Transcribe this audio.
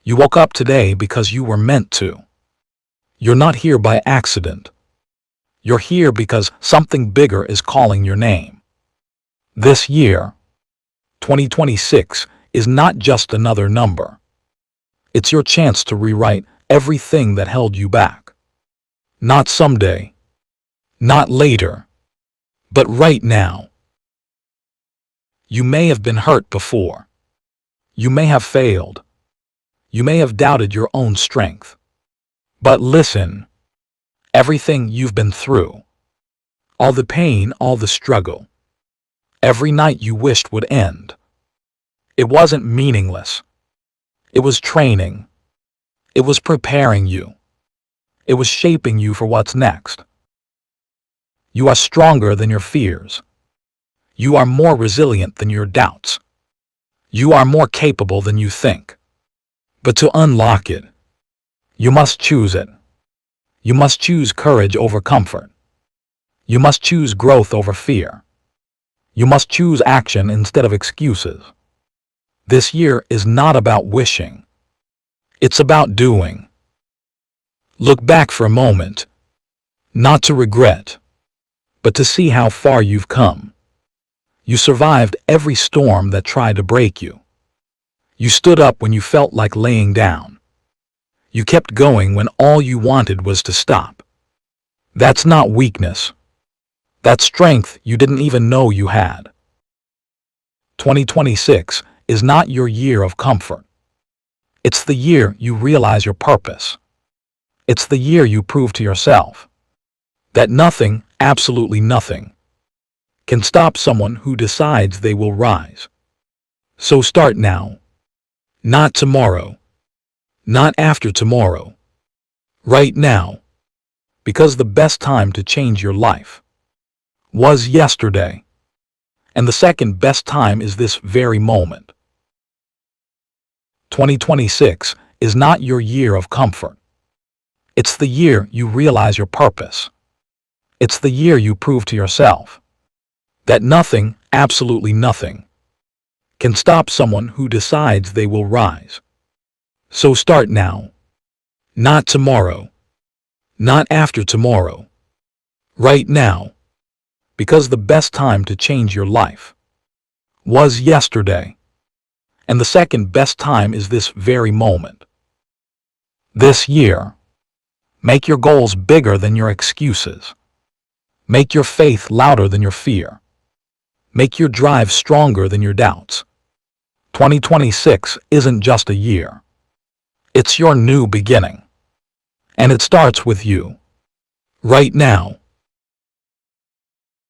You woke up today because you were meant to. You're not here by accident. You're here because something bigger is calling your name. This year, 2026, is not just another number. It's your chance to rewrite everything that held you back. Not someday, not later, but right now. You may have been hurt before. You may have failed. You may have doubted your own strength. But listen, everything you've been through, all the pain, all the struggle, every night you wished would end, it wasn't meaningless. It was training. It was preparing you. It was shaping you for what's next. You are stronger than your fears. You are more resilient than your doubts. You are more capable than you think. But to unlock it, you must choose it. You must choose courage over comfort. You must choose growth over fear. You must choose action instead of excuses. This year is not about wishing. It's about doing. Look back for a moment, not to regret, but to see how far you've come. You survived every storm that tried to break you. You stood up when you felt like laying down. You kept going when all you wanted was to stop. That's not weakness. That's strength you didn't even know you had. 2026 is not your year of comfort. It's the year you realize your purpose. It's the year you prove to yourself that nothing, absolutely nothing, can stop someone who decides they will rise. So start now. Not tomorrow. Not after tomorrow. Right now. Because the best time to change your life was yesterday. And the second best time is this very moment. 2026 is not your year of comfort. It's the year you realize your purpose. It's the year you prove to yourself that nothing, absolutely nothing, can stop someone who decides they will rise. So start now. Not tomorrow. Not after tomorrow. Right now. Because the best time to change your life was yesterday. And the second best time is this very moment. This year, make your goals bigger than your excuses. Make your faith louder than your fear. Make your drive stronger than your doubts. 2026 isn't just a year. It's your new beginning. And it starts with you. Right now.